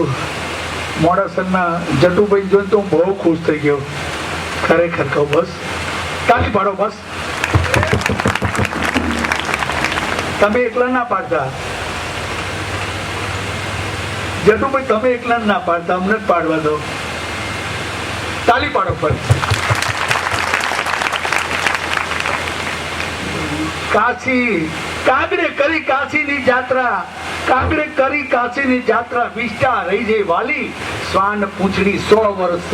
મોડાસરના જટુભાઈ જોઈને તો હું બહુ ખુશ થઈ ગયો. ખરેખર કહું, બસ તાળી પાડો. બસ તમે એકલા ના પાડતા જટુભાઈ, તમે એકલા ના પાડતા, અમને જ પાડવા દો. તાલી પાડો ફરી. કાશી કાગડે કરી કાશીની જાત્રા, કાગડે કરી કાશીની જાત્રા, વિષ્ટા રહી જઈ વાલી, શ્વાન પૂંછડી 100 વર્ષ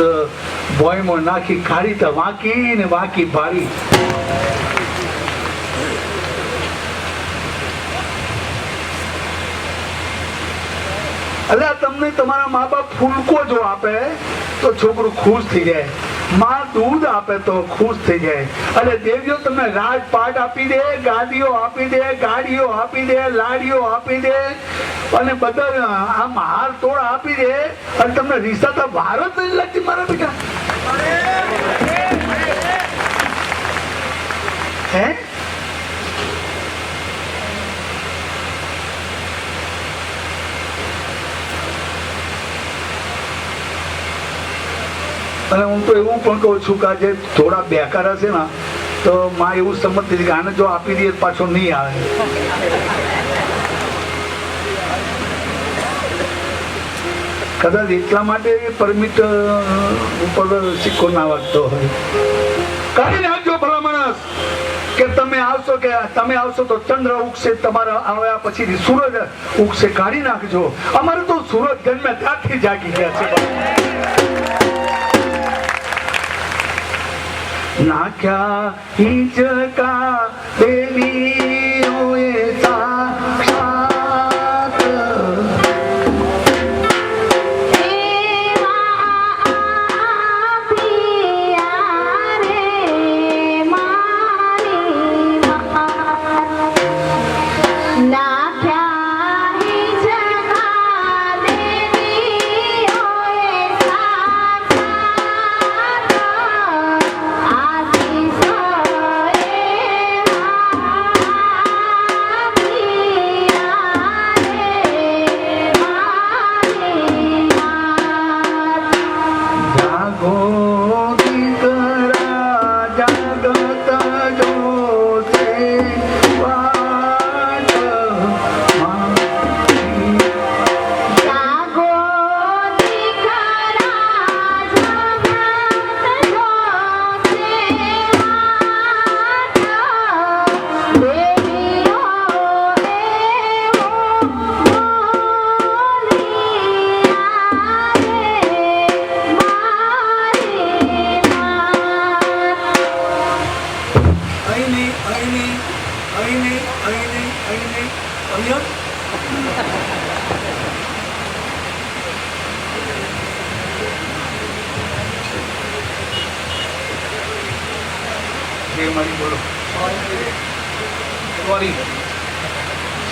ભોયમાં નાખી, ખારી તો વાંકી ને વાંકી ભારી. અલ્યા તમને તમારા મા બાપ ફૂલકો જો આપે તો છોકરું ખુશ થઈ જાય, માં દૂધ આપે તો ખુશ થઈ જાય, અને દેવીઓ તમને રાજપાટ આપી દે, ગાદીઓ આપી દે, ગાડીઓ આપી દે, લાડીઓ આપી દે, અને બધા આમ હાર તોડ આપી દે, અને તમને રીસાતા વાર જ નહીં લાગતી મારા બેટા. હે અને હું તો એવું પણ કહું છું કે આજે થોડા બેકાર હશે ને તો માં એવું સમજતી હતી કે આને જો આપી દઈએ પાછો નહીં આવે. કદાચ એટલા માટે પરમિટ ઉપર સિક્કો ના વાગતો હોય. કાઢી નાખજો ભલા માણસ કે તમે આવશો તો ચંદ્ર ઉગશે, તમારા આવ્યા પછી સૂરજ ઉગશે. કાઢી નાખજો. અમારે તો સૂરજ જન્મ્યા ત્યાંથી જાગી ગયા છે. નાખ્યા હિંચકા દેવીઓએ સાક્ષાત,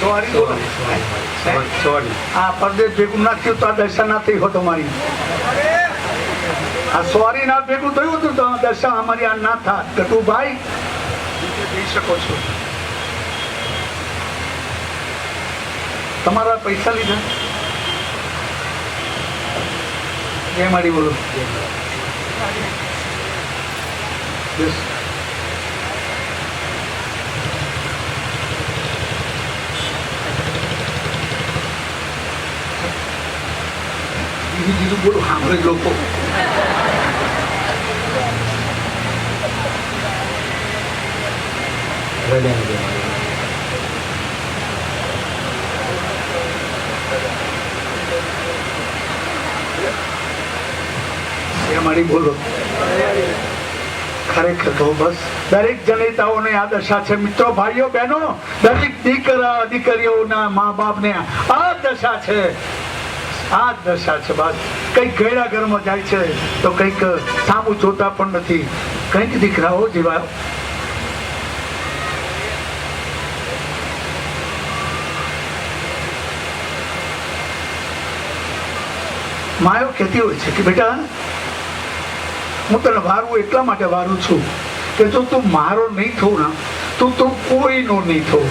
સોરી બોલો. સોરી આ પરદેશ ભેગું ના થયું તો આ દશા ના થઈ હોત અમારી. આ સોરી ના ભેગું થયું હતું તો આ દશા અમારી આ ના થાત. ગટુભાઈ જઈ શકો છો. તમારા પૈસા લીધા? જય મારી બોલો. Yes. ધીરે ધીરે બોલો, સાંભળે લોકો. મારી બોલો. ખરેખર તો બસ દરેક જનેતાઓને આ દશા છે મિત્રો, ભાઈઓ બહેનો, દરેક દીકરા દીકરીઓના મા બાપને આ દશા છે. આ દશા છે. બસ કંઈક ગયડા ઘરમાં જાય છે તો કંઈક સામું જોતા પણ નથી. કંઈક દીકરાઓ જેવા માયો કહેતી હોય છે કે બેટા હું તને વારું એટલા માટે વારું છું કે જો તું મારો નહીં થવું ને તો તું કોઈનો નહીં થવું.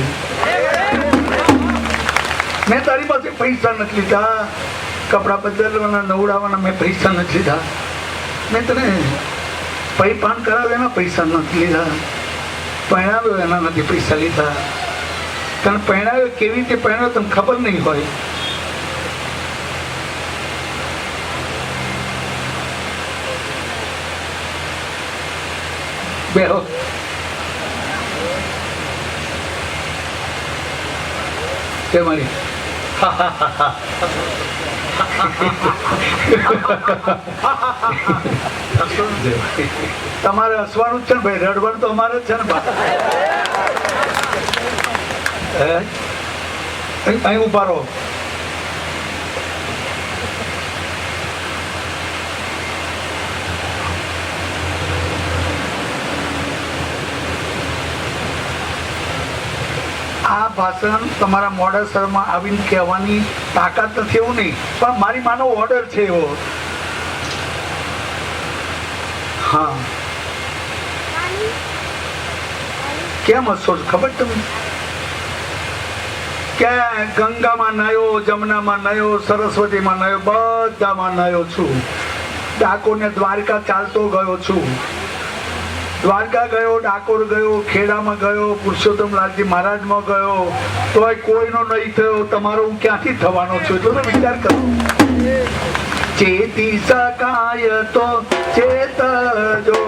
મેં તારી પાસે પૈસા નથી લીધા, કપડાં બદલવાના નવડાવવાના મેં પૈસા નથી લીધા, મેં તને પૈ પાન કરાવ્યો એના પૈસા નથી લીધા, પહેણાવ્યો એના નથી પૈસા લીધા. તને પહેણાવ્યો કેવી રીતે પહેણાવ્યો તને ખબર નહીં હોય. બેહો. કે મારી તમારે હસવાનું જ છે ને ભાઈ, રડવાનું તો અમારે જ છે ને. અહીં ઉભા રહો. આ ભાષણ તમારા મોડાસરમાં આવીને કહેવાની તાકાત નથી એવું નહીં, પણ મારી માનો ઓર્ડર છે એવો. હા, કેમ હસો છો ખબર તમને? કે ગંગામાં નાયો, જમનામાં નાયો, સરસ્વતીમાં નાયો, બધામાં નાયો છું. ડાકોર ને દ્વારકા ચાલતો ગયો છું. દ્વારકા ગયો, ડાકોર ગયો, ખેડામાં ગયો, પુરુષોત્તમલાલજી મહારાજમાં ગયો, તોય કોઈનો નહીં થયો. તમારો હું ક્યાંથી થવાનો છું એટલો તો વિચાર કરો. ચેતી શકાય તો ચેતજો,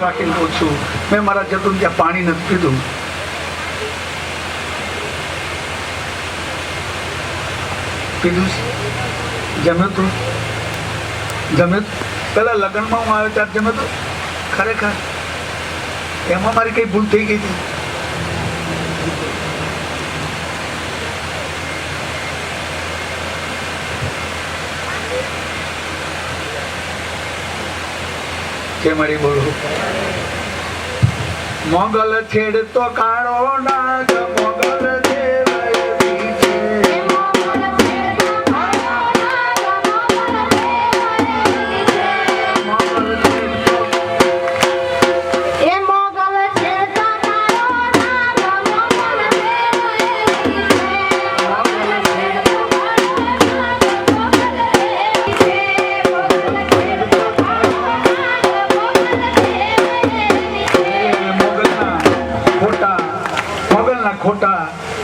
રાખીને પૂછું. મેં મારા જતું ત્યાં પાણી નથી પીધું. પીધું જમ્યું તું? જમ્યું પેલા લગ્નમાં હું આવ્યો ત્યારે જમ્યું તું? ખરેખર એમાં મારી કઈ ભૂલ થઈ ગઈ હતી? કે મારી બોલો. મોગલ છેડ તો કાળો નાગ, મોગલ દેવયતી છે.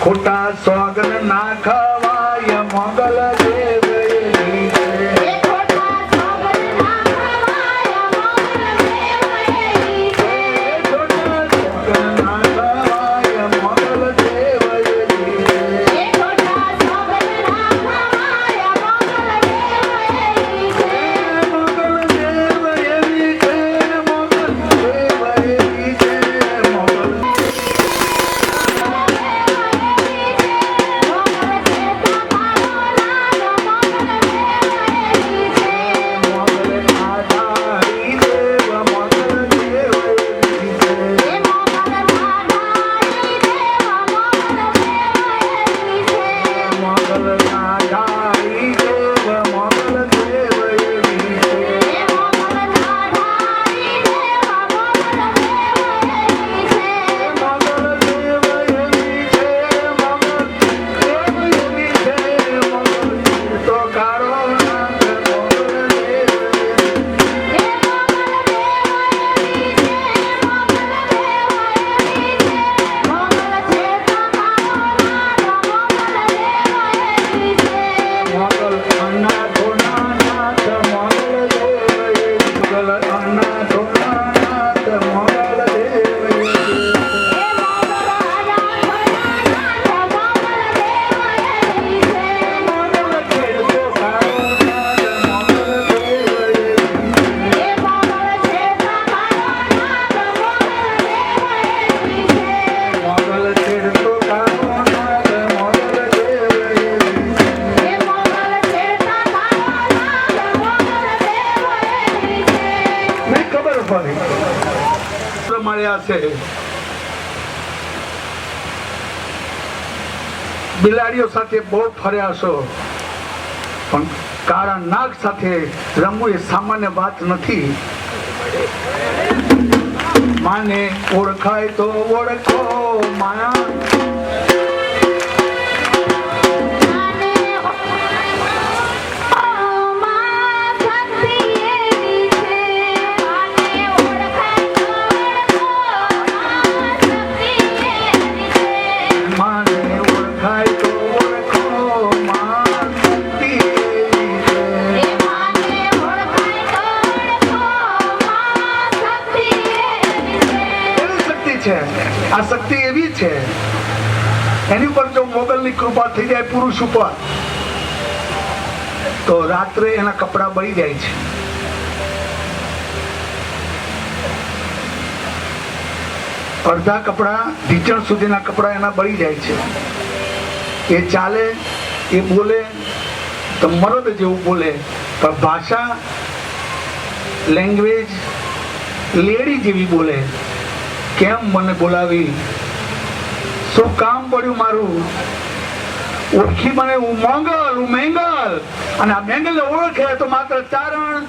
ખોટા સોગન ના ખવાય, મોગલ દેવયતી છે. ખોટા સોગન ના ખવાય, મોગલ દેવયતી છે. ખોટા સોગન ના ખવાય, મોગલ દેવયતી છે. ખોટા સોગન ના ખવાય, મોગલ દેવયતી છે. મોગલ દેવયતી છે, મોગલ દેવયતી છે. મોગલ ભાઈ મળ્યા છે. બિલાડીઓ સાથે બહુ ફર્યા છો, પણ કાળા નાગ સાથે રમવું એ સામાન્ય વાત નથી. માને ઓળખાય તો ઓળખો માયા, આ શક્તિ એવી છે, એની ઉપર જો મોગલની કૃપા થઈ જાય પુરુષ ઉપર, તો રાત્રે એના કપડા બળી જાય છે. અડધા કપડા ઢીચણ સુધીના કપડા એના બળી જાય છે. એ ચાલે, એ બોલે તો મરદ જેવું બોલે, પણ ભાષા લેંગ્વેજ લેડી જેવી બોલે. કેમ મને બોલાવી, શું કામ પડ્યું મારું, ઓળખી મને, હું મોંગલ, હું મેંગલ. અને આ મેંગલ ને ઓળખે તો માત્ર ચારણ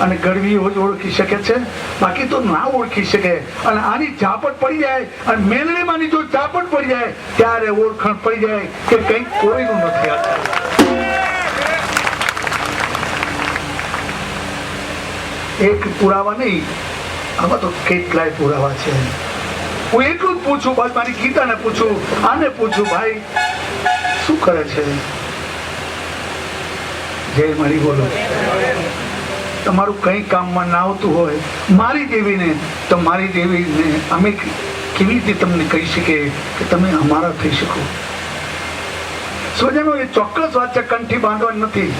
અને ગઢવી ઓળખી શકે છે, બાકી તો ના ઓળખી શકે. અને આની ઝાપટ પડી જાય, અને મેલડીમાંની જો ઝાપટ પડી જાય ત્યારે ઓળખાણ પડી જાય કે કંઈક કોઈનું નથી. એક પુરાવા નહીં, આમાં તો કેટલાય પુરાવા છે. હું એટલું જ પૂછું, બસ મારી ગીતાને પૂછું, આને પૂછું, ભાઈ શું કરે છે? જય મારી બોલો. તમારું કઈ કામમાં ના આવતું હોય મારી દેવીને, તો મારી દેવીને અમે કેવી રીતે તમને કહી શકીએ કે તમે અમારા થઈ શકો? સ્વજનો, એ ચોક્કસ વાત છે, કંઠી બાંધવાની નથી.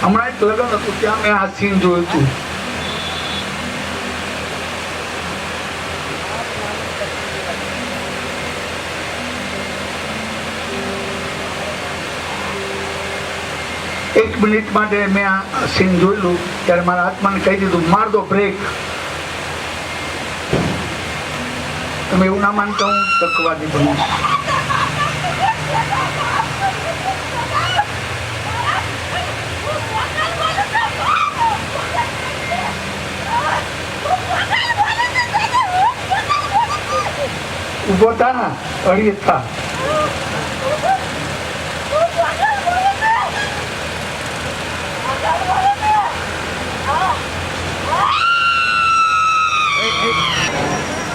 હમણાં એક લગ્ન હતું, ત્યાં મેં આ સીન જોયું હતું. એક મિનિટ માટે મેં આ સીન જોયેલું, ત્યારે મારા આત્માને કહી દીધું, માર દો બ્રેક. તમે એવું ના માનતા હું તર્કવાદી બનું. ઉભો થા, અડીએ થા.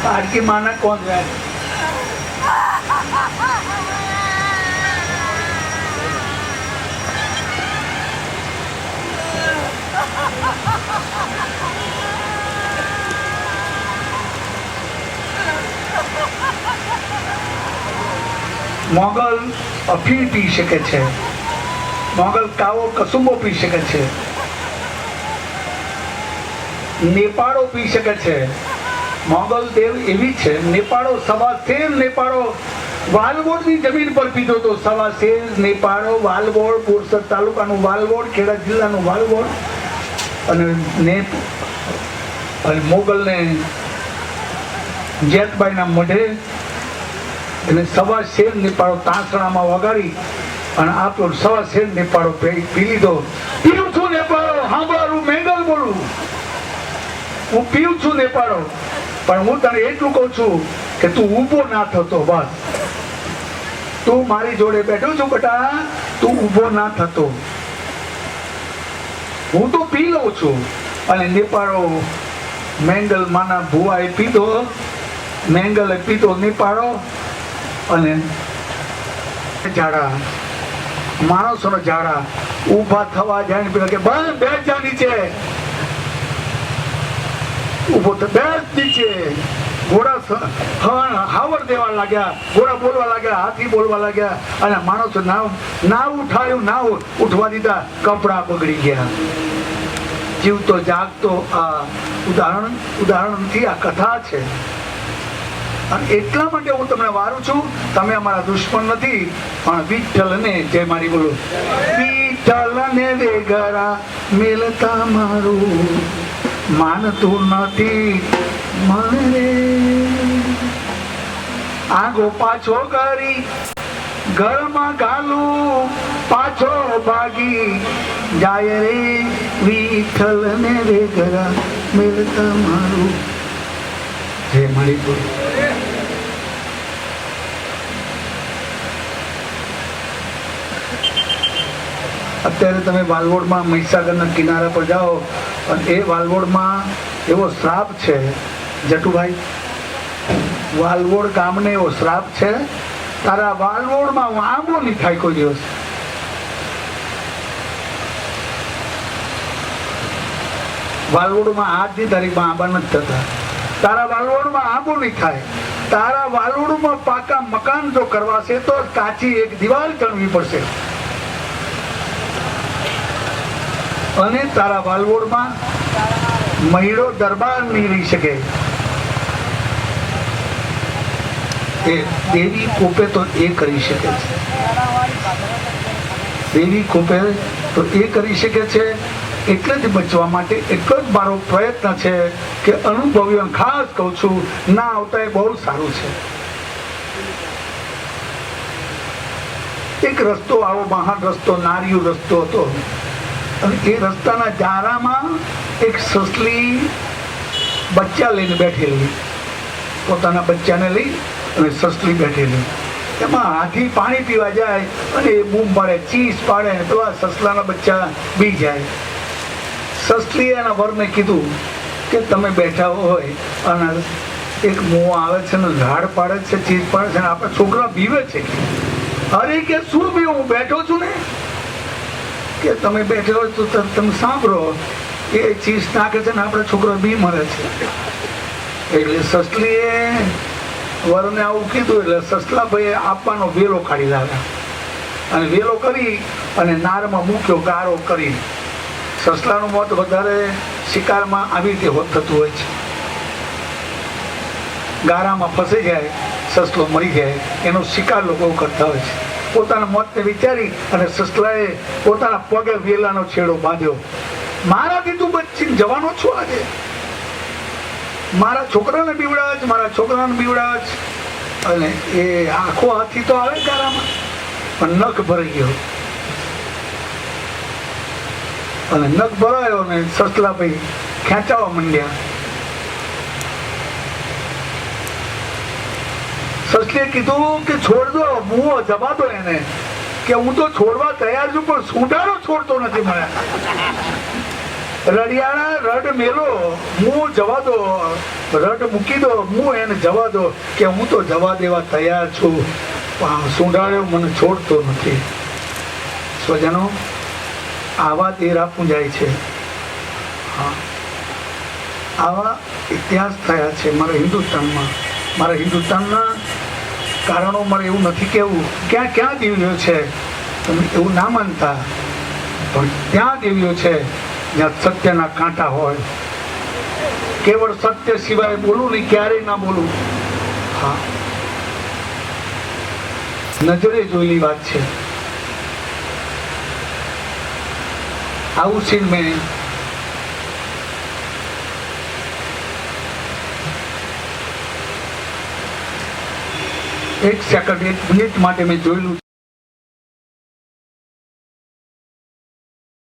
પારકી માના કોણ જાય? મોગલ અફીણ પી શકે છે, મોગલ કાવો કસુંબો પી શકે છે, નેપાળો પી શકે છે. મોગલ દેવ એવી છે, નેપાળો 13.5 નેપાળો વાલવોડની જમીન પર પીધો હતો. 13.5 નેપાળો વાલવોડ, બોરસદ તાલુકાનું વાલવોડ, ખેડા જિલ્લાનું વાલવોડ. અને મોગલને જેતબાઈના મઢે એને 13.5 નેપાળો તાંસણામાં વગાડી અને આપ્યો. 13.5 નેપાળો પી લીધો. પીવું છું નેપાળો, સાંભળું મેંગલ બોલું, હું પીવું છું નેપાળો, પણ હું તને એટલું કહું છું કે તું ઊભો ના થતો. બસ, તું મારી જોડે બેઠો છું બેટા, તું ઊભો ના થતો. હું તો પી લઉં છું. અને નેપાળો મેંગલ માના ભુવાએ પીધો, મેંગલે પીધો નેપાળો. અને ઝાડા, માણસોનો ઝાડા ઊભા થવા જાય પેલા કે બંધ બેસ જા નીચે. ઉભો તો બેસ નીચે. ઘોડા હાવર દેવા લાગ્યા, ઘોડા બોલવા લાગ્યા, હાથી બોલવા લાગ્યા. અને માણસો ના ઉઠાયું, ના ઉઠવા દીધા, કપડા બગડી ગયા. જીવતો જાગતો આ ઉદાહરણ નથી, આ કથા છે. અને એટલા માટે હું તમને વારું છું. તમે અમારા દુશ્મન નથી, પણ વિઠ્ઠલને જય મારી બોલો. વિઠ્ઠલને વેગરા મેલતા મારું માનતું નથી મને રે. આગો પાછો કરી ઘરમાં ગાલું પાછો ભાગી જાય રે. વિઠ્ઠલને વેગરા મેલતા મારું જય મારી બોલો. અત્યારે તમે વાલવોડમાં મહીસાગરના કિનારા પર જાઓ અને એ વાલવોડમાં એવો શ્રાપ છે જટુભાઈ, વાલવોડ ગામને એવો શ્રાપ છે, તારા વાલવોડમાં આંબો નહીં થાય કોઈ દિવસ. વાલવોડમાં આજની તારીખમાં આંબા નથી થતા. તારા વાલવોડમાં આંબો નહીં થાય. તારા વાલવોડમાં પાકા મકાન જો કરવા છે તો કાચી એક દિવાલ ચણવી પડશે. અને તારા વાલવોડમાં મહિડો દરબાર નહીં રહી શકે. એ દેવી કોપે તો એ કરી શકે છે. દેવી કોપે તો એ કરી શકે છે. એટલે જ બચવા માટે એટલો જ મારો પ્રયત્ન છે કે અનુભવીઓ ખાસ કહું છું, ના આવતા એ બહુ સારું છે. એક રસ્તો આવો મહાન રસ્તો નારિયું રસ્તો હતો અને એ રસ્તાના જારામાં એક સસલી બચ્ચા લઈને બેઠેલી, પોતાના બચ્ચાને લઈ અને સસલી બેઠેલી. એમાં હાથી પાણી પીવા જાય અને એ બૂમ પાડે, ચીસ પાડે, પેલા સસલાના બચ્ચા બી જાય. સસલીએ એના વરને કીધું કે તમે બેઠા હોય અને એક મોં આવે છે ને ઝાડ પાડે છે, ચીસ પાડે છે, આપણા છોકરા બીવે છે. અરે કે શું બી હું બેઠો છું ને, કે તમે બેઠો હોય તો તમે સાંભળો, એ ચીજ નાખે છે ને આપણા છોકરા બી મરે છે. એટલે સસલીએ વરને આવું કીધું એટલે સસલા ભાઈ આપવાનો વેલો કાઢી લાવ્યા અને વેલો કરી અને નારમાં મૂક્યો ગાળો કરી. સસલાનું મોત વધારે શિકારમાં આવી રીતે થતું હોય છે. ગારામાં ફસાઈ જાય, સસલો મરી જાય, એનો શિકાર લોકો કરતા હોય છે. પોતાના મોતને વિચારી અને સસલાએ પોતાના પગે વેલાનો છેડો બાંધ્યો. મારાથી તું બચીને જવાનો છો આજે, મારા છોકરાને બીવડાવે છે, મારા છોકરાને બીવડાવે છે. અને એ આખો હાથી તો આવે ગારામાં, પણ નખ ભરાઈ ગયો અને નખ ભરાયો ને સસલા ભાઈ ખેંચાવા માંડ્યા. સસલીએ કીધું કે છોડ દો, મુઓ જવા દો એને, કે હું તો છોડવા તૈયાર છું પણ સુંઢારો છોડતો નથી મને. રડિયાણા રડ મેલો, મું જવા દો, રડ મૂકી દો, મું એને જવા દો, કે હું તો જવા દેવા તૈયાર છું પણ સુંઢાળ્યો મને છોડતો નથી. સ્વજનો, આવા તેરા પૂંજાય છે. હા, આવા ઇતિહાસ થયા છે મારા હિન્દુસ્તાનમાં. મારા હિન્દુસ્તાનના કારણો મારે એવું નથી કેવું ક્યાં ક્યાં દેવીઓ છે, તમે એવું ના માનતા, પણ ત્યાં દેવીઓ છે જ્યાં સત્યના કાંટા હોય. કેવળ સત્ય સિવાય બોલું નહીં, ક્યારેય ના બોલું. હા, નજરે જોયેલી વાત છે. આવું સીન મેં એક સેકન્ડ, એક મિનિટ માટે મેં જોયેલું.